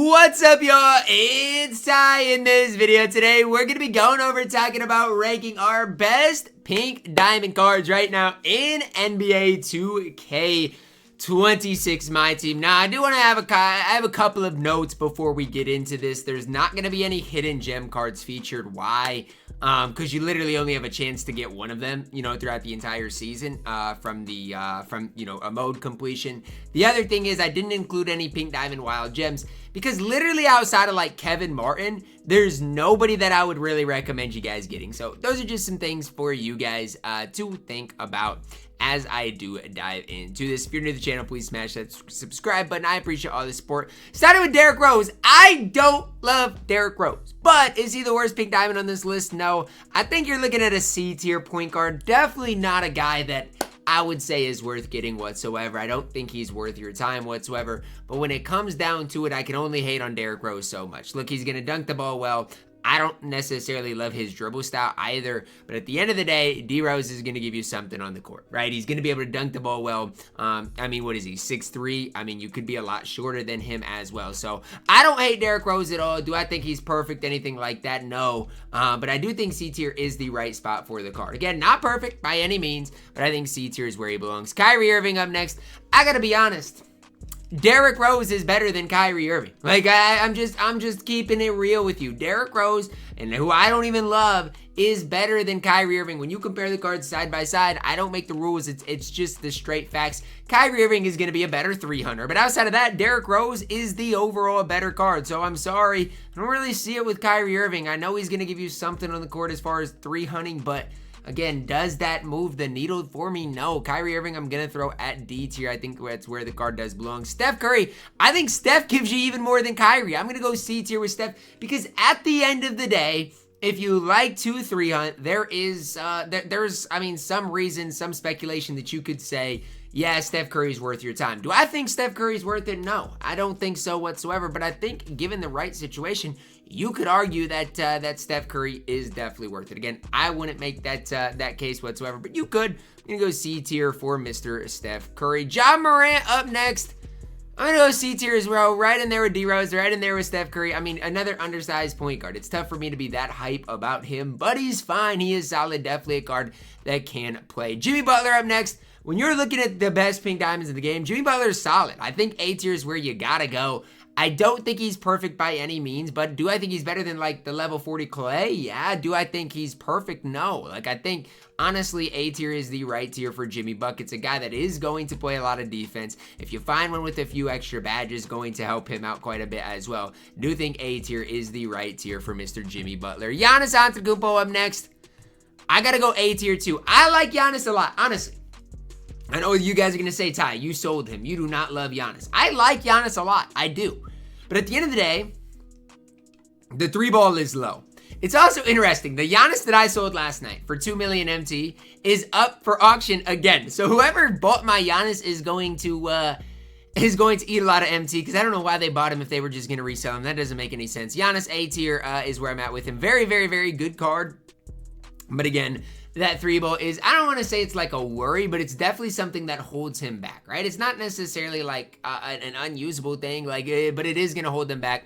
What's up, y'all? It's Ty. In this video today, we're going to be going over talking about ranking our best pink diamond cards right now in NBA 2K26 MyTEAM. Now, I do want to have a couple of notes before we get into this. There's not going to be any hidden gem cards featured. Why? Because you literally only have a chance to get one of them, throughout the entire season, from a mode completion. The other thing is I didn't include any pink diamond wild gems because literally outside of like Kevin Martin, there's nobody that I would really recommend you guys getting. So those are just some things for you guys to think about as I do dive into this. If you're new to the channel, please smash that subscribe button. I appreciate all the support. Starting with Derrick Rose. I don't love Derrick Rose, but is he the worst pink diamond on this list? No. I think you're looking at a C tier point guard. Definitely not a guy that I would say is worth getting whatsoever. I don't think he's worth your time whatsoever. But when it comes down to it, I can only hate on Derrick Rose so much. Look, he's going to dunk the ball well. I don't necessarily love his dribble style either, but at the end of the day, D-Rose is going to give you something on the court, right? He's going to be able to dunk the ball well. What is he, 6'3"? You could be a lot shorter than him as well. So I don't hate Derrick Rose at all. Do I think he's perfect, anything like that? No, but I do think C tier is the right spot for the card. Again, not perfect by any means, but I think C tier is where he belongs. Kyrie Irving up next. I got to be honest. Derrick Rose is better than Kyrie Irving. Like, I'm just keeping it real with you. Derrick Rose, and who I don't even love, is better than Kyrie Irving. When you compare the cards side by side, I don't make the rules. It's just the straight facts. Kyrie Irving is going to be a better 300, but outside of that, Derrick Rose is the overall better card. So I'm sorry. I don't really see it with Kyrie Irving. I know he's going to give you something on the court as far as 300, but again, does that move the needle for me? No. Kyrie Irving, I'm going to throw at D tier. I think that's where the card does belong. Steph Curry, I think Steph gives you even more than Kyrie. I'm going to go C tier with Steph because at the end of the day, if you like 2-3 hunt, there's some reason, some speculation that you could say, yeah, Steph Curry's worth your time. Do I think Steph Curry's worth it? No, I don't think so whatsoever. But I think given the right situation, you could argue that that Steph Curry is definitely worth it. Again, I wouldn't make that case whatsoever, but you could. I'm gonna go C tier for Mr. Steph Curry. Ja Morant up next. I'm gonna go C tier as well, right in there with D-Rose, right in there with Steph Curry. Another undersized point guard. It's tough for me to be that hype about him, but he's fine. He is solid, definitely a card that can play. Jimmy Butler up next. When you're looking at the best pink diamonds in the game, Jimmy Butler is solid. I think A tier is where you gotta go. I don't think he's perfect by any means, but do I think he's better than like the level 40 Clay? Yeah. Do I think he's perfect? No. I think honestly A tier is the right tier for Jimmy Buckets, a guy that is going to play a lot of defense. If you find one with a few extra badges, going to help him out quite a bit as well. Do think A tier is the right tier for Mr. Jimmy Butler. Giannis Antetokounmpo up next. I gotta go A tier too. I like Giannis a lot, honestly. I know you guys are going to say, Ty, you sold him. You do not love Giannis. I like Giannis a lot. I do. But at the end of the day, the three ball is low. It's also interesting. The Giannis that I sold last night for 2 million MT is up for auction again. So whoever bought my Giannis is going to eat a lot of MT because I don't know why they bought him if they were just going to resell him. That doesn't make any sense. Giannis A tier is where I'm at with him. Very, very, very good card. But again, that three ball is, I don't want to say it's like a worry, but it's definitely something that holds him back, right? It's not necessarily like an unusable thing, but it is going to hold them back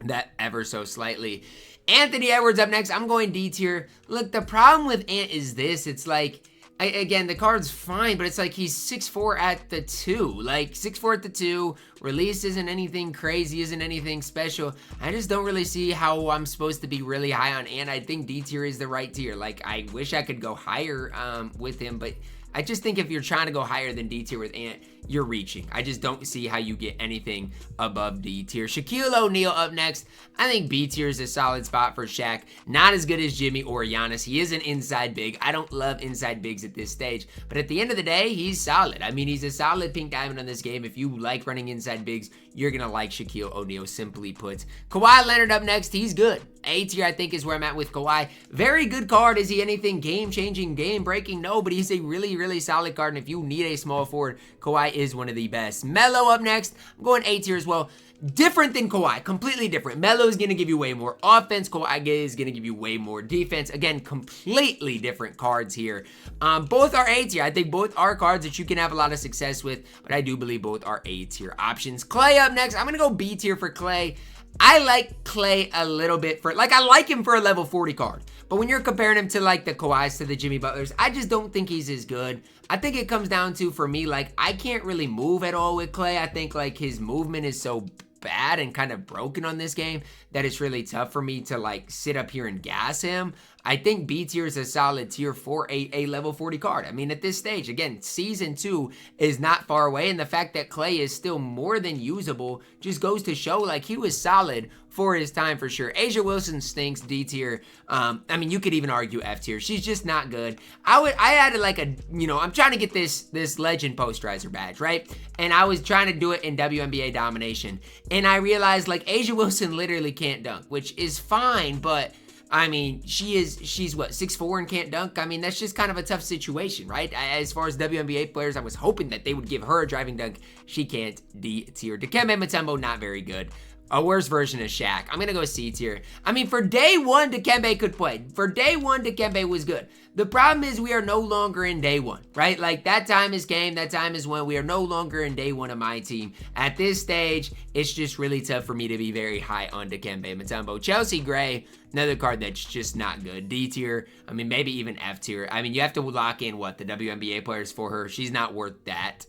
that ever so slightly. Anthony Edwards up next. I'm going D tier. Look, the problem with Ant is this. It's like, again, the card's fine, but it's like he's 6'4" at the 2. Like 6'4" at the 2. Release isn't anything crazy, isn't anything special. I just don't really see how I'm supposed to be really high on Ant. I think D tier is the right tier. Like, I wish I could go higher with him, but I just think if you're trying to go higher than D tier with Ant, you're reaching. I just don't see how you get anything above D tier. Shaquille O'Neal up next. I think B tier is a solid spot for Shaq. Not as good as Jimmy or Giannis. He is an inside big. I don't love inside bigs at this stage, but at the end of the day, he's solid. He's a solid pink diamond on this game. If you like running inside bigs, you're gonna like Shaquille O'Neal, simply put. Kawhi Leonard up next. He's good. A tier, I think, is where I'm at with Kawhi. Very good card. Is he anything game-changing, game-breaking? No, but he's a really, really solid card, and if you need a small forward, Kawhi is one of the best. Melo up next. I'm going A tier as well. different than Kawhi, completely different. Melo is going to give you way more offense. Kawhi is going to give you way more defense. Again, completely different cards here. Both are A tier. I think both are cards that you can have a lot of success with, but I do believe both are A tier options. Clay up next. I'm going to go B tier for Clay. I like Clay a little bit for, like, I like him for a level 40 card. But when you're comparing him to, like, the Kawhis, to the Jimmy Butlers, I just don't think he's as good. I think it comes down to, for me, like, I can't really move at all with Clay. I think, like, his movement is so bad and kind of broken on this game that it's really tough for me to, like, sit up here and gas him. I think B tier is a solid tier for a level 40 card. I mean, at this stage, again, season 2 is not far away, and the fact that Clay is still more than usable just goes to show, like, he was solid for his time for sure. A'ja Wilson stinks, D tier. I mean, you could even argue F tier. She's just not good. I added like a, you know, I'm trying to get this legend posterizer badge, right? And I was trying to do it in WNBA domination, and I realized, like, A'ja Wilson literally can't dunk, which is fine, but I mean, she's what, 6'4" and can't dunk? I mean, that's just kind of a tough situation, right? As far as WNBA players, I was hoping that they would give her a driving dunk. She can't. D tier. Dikembe Mutombo, not very good. A worse version of Shaq. I'm going to go C tier. I mean, for day one, Dikembe could play. For day one, Dikembe was good. The problem is we are no longer in day one, right? Like, that time is game. That time is when we are no longer in day one of my team. At this stage, it's just really tough for me to be very high on Dikembe Mutombo. Chelsea Gray, another card that's just not good. D tier. I mean, maybe even F tier. I mean, you have to lock in, what, the WNBA players for her. She's not worth that.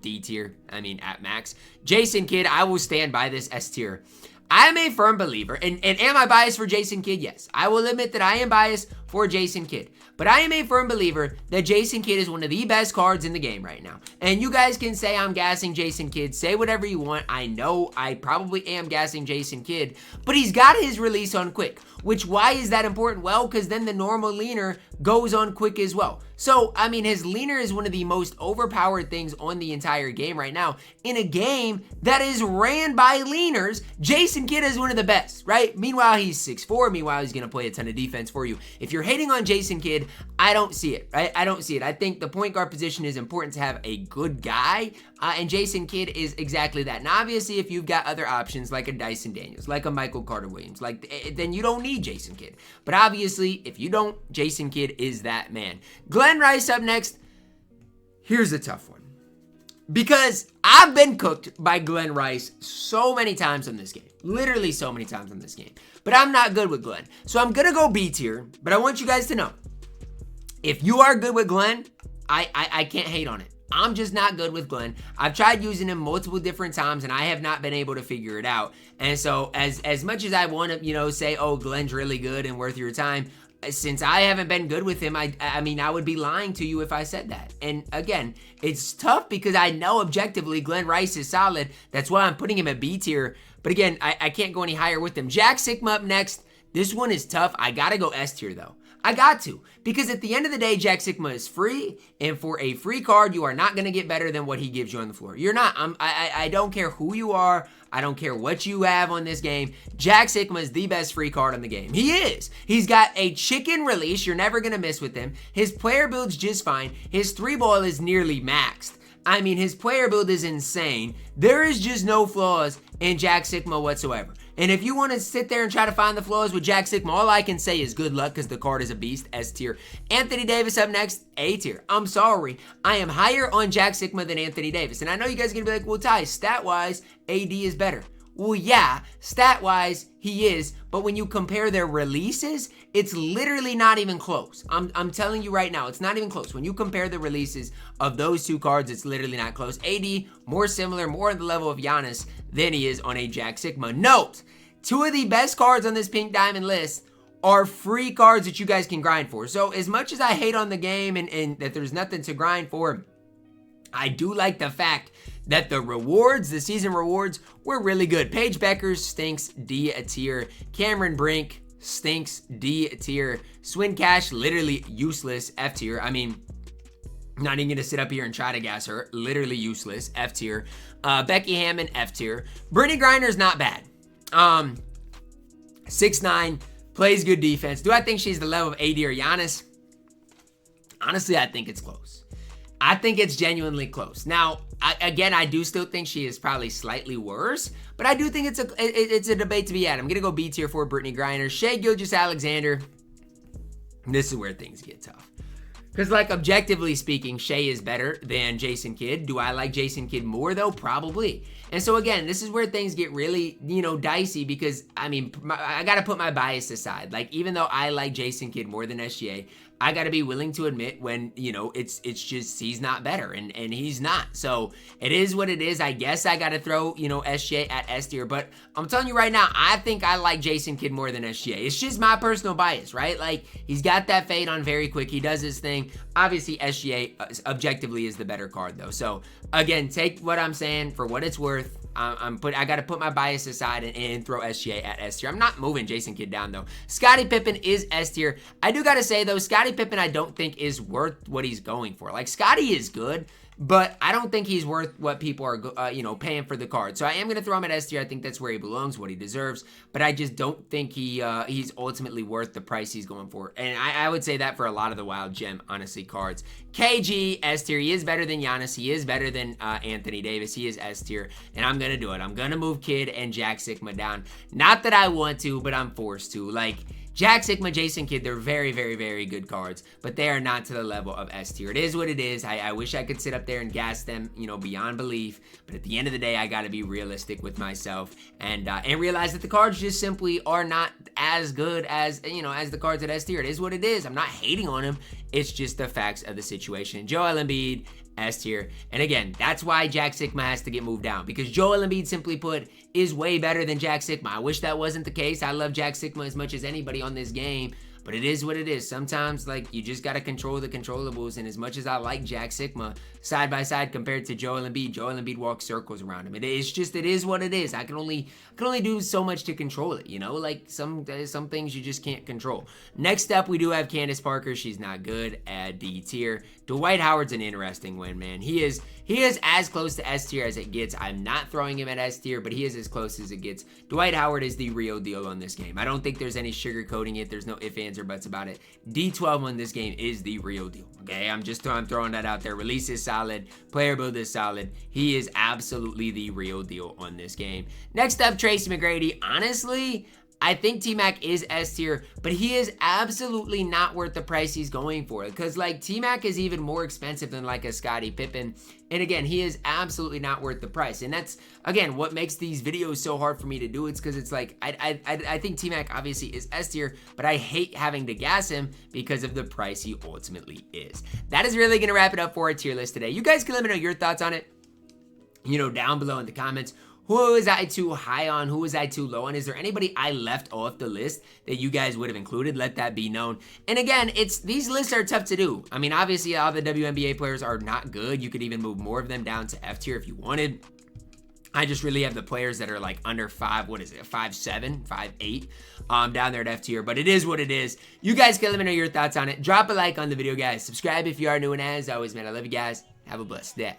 D tier. I mean, at max. Jason Kidd, I will stand by this. S tier. I am a firm believer, and am I biased for Jason Kidd? Yes. I will admit that I am biased for Jason Kidd. But I am a firm believer that Jason Kidd is one of the best cards in the game right now. And you guys can say I'm gassing Jason Kidd. Say whatever you want. I know I probably am gassing Jason Kidd. But he's got his release on quick. Which, why is that important? Well, because then the normal leaner goes on quick as well. So, I mean, his leaner is one of the most overpowered things on the entire game right now. In a game that is ran by leaners, Jason Kidd is one of the best, right? Meanwhile, he's 6'4". Meanwhile, he's going to play a ton of defense for you. If you're hating on Jason Kidd, I don't see it, right? I don't see it. I think the point guard position is important to have a good guy, and Jason Kidd is exactly that. And obviously, if you've got other options like a Dyson Daniels, like a Michael Carter-Williams, like, then you don't need Jason Kidd. But obviously, if you don't, Jason Kidd is that man. Glenn Rice up next. Here's a tough one, because I've been cooked by Glenn Rice so many times in this game. Literally so many times in this game. But I'm not good with Glenn. So I'm going to go B tier. But I want you guys to know, if you are good with Glenn, I can't hate on it. I'm just not good with Glenn. I've tried using him multiple different times, and I have not been able to figure it out. And so as much as I want to, you know, say, oh, Glenn's really good and worth your time, since I haven't been good with him, I mean, I would be lying to you if I said that. And again, it's tough because I know objectively Glenn Rice is solid. That's why I'm putting him at B tier. But again, I can't go any higher with him. Jack Sigma up next. This one is tough. I got to go S tier, though. I got to. Because at the end of the day, Jack Sigma is free. And for a free card, you are not going to get better than what he gives you on the floor. You're not. I don't care who you are. I don't care what you have on this game. Jack Sigma is the best free card on the game. He is. He's got a chicken release. You're never going to miss with him. His player build's just fine. His 3-ball is nearly maxed. I mean, his player build is insane. There is just no flaws in Jack Sigma whatsoever. And if you want to sit there and try to find the flaws with Jack Sigma, all I can say is good luck, because the card is a beast. S tier. Anthony Davis up next. A tier. I'm sorry. I am higher on Jack Sigma than Anthony Davis. And I know you guys are going to be like, well, Ty, stat-wise, AD is better. Well, yeah, stat-wise, he is, but when you compare their releases, it's literally not even close. I'm telling you right now, it's not even close. When you compare the releases of those two cards, it's literally not close. AD, more similar, more at the level of Giannis than he is on a Jack Sigma. Note, 2 of the best cards on this Pink Diamond list are free cards that you guys can grind for. So as much as I hate on the game and that there's nothing to grind for, I do like the fact that the rewards, the season rewards, were really good. Paige Beckers stinks, D tier. Cameron Brink stinks, D tier. Swin Cash, literally useless, F tier. I mean, I'm not even going to sit up here and try to gas her. Literally useless, F tier. Becky Hammond, F tier. Brittany Griner's not bad. 6'9", plays good defense. Do I think she's the level of AD or Giannis? Honestly, I think it's close. I think it's genuinely close. Now, again, I do still think she is probably slightly worse, but I do think it's a debate to be had. I'm gonna go B tier for Brittany Griner, Shai Gilgeous-Alexander. This is where things get tough. Because, like, objectively speaking, Shai is better than Jason Kidd. Do I like Jason Kidd more, though? Probably. And so, again, this is where things get really, dicey because, I mean, I got to put my bias aside. Like, even though I like Jason Kidd more than SGA, I got to be willing to admit when, it's just he's not better, and he's not. So, it is what it is. I guess I got to throw, SGA at S tier. But I'm telling you right now, I think I like Jason Kidd more than SGA. It's just my personal bias, right? Like, he's got that fade on very quick. He does his thing. Obviously, SGA objectively is the better card, though. So, again, take what I'm saying for what it's worth. I got to put my bias aside and throw SGA at S tier. I'm not moving Jason Kidd down, though. Scottie Pippen is S tier. I do got to say, though, Scottie Pippen I don't think is worth what he's going for. Like, Scottie is good, but I don't think he's worth what people are, paying for the card. So I am going to throw him at S tier. I think that's where he belongs, what he deserves. But I just don't think he's ultimately worth the price he's going for. And I would say that for a lot of the Wild Gem, honestly, cards. KG, S tier. He is better than Giannis. He is better than Anthony Davis. He is S tier. And I'm going to do it. I'm going to move Kidd and Jack Sigma down. Not that I want to, but I'm forced to. Like, Jack Sigma, Jason Kidd, they're very, very, very good cards, but they are not to the level of S tier. It is what it is. I wish I could sit up there and gas them, beyond belief, but at the end of the day, I got to be realistic with myself and realize that the cards just simply are not as good as, as the cards at S tier. It is what it is. I'm not hating on them. It's just the facts of the situation. Joel Embiid, S tier. And again, that's why Jack Sigma has to get moved down, because Joel Embiid, simply put, is way better than Jack Sigma. I wish that wasn't the case. I love Jack Sigma as much as anybody on this game, but it is what it is. Sometimes, like, you just got to control the controllables, and as much as I like Jack Sigma side by side compared to Joel Embiid walks circles around him. It is what it is. I can only do so much to control it, like some things you just can't control. Next up, we do have Candace Parker. She's not good at D tier. Dwight Howard's an interesting win, man. He is as close to S tier as it gets. I'm not throwing him at S tier, but he is as close as it gets. Dwight Howard is the real deal on this game. I don't think there's any sugarcoating it. There's no ifs, ands, or buts about it. D12 on this game is the real deal. Okay, I'm throwing that out there. Release is solid. Player build is solid. He is absolutely the real deal on this game. Next up, Tracy McGrady. Honestly, I think T-Mac is S tier, but he is absolutely not worth the price he's going for, because like T-Mac is even more expensive than like a Scottie Pippen, and again, he is absolutely not worth the price. And that's, again, what makes these videos so hard for me to do. It's because it's like, I think T-Mac obviously is S tier, but I hate having to gas him because of the price he ultimately is. That is really going to wrap it up for our tier list today. You guys can let me know your thoughts on it, down below in the comments. Who was I too high on? Who was I too low on? Is there anybody I left off the list that you guys would have included? Let that be known. And again, these lists are tough to do. I mean, obviously, all the WNBA players are not good. You could even move more of them down to F tier if you wanted. I just really have the players that are like under 5'7", 5'8", down there at F tier. But it is what it is. You guys can let me know your thoughts on it. Drop a like on the video, guys. Subscribe if you are new, and as always, man, I love you guys. Have a blessed day.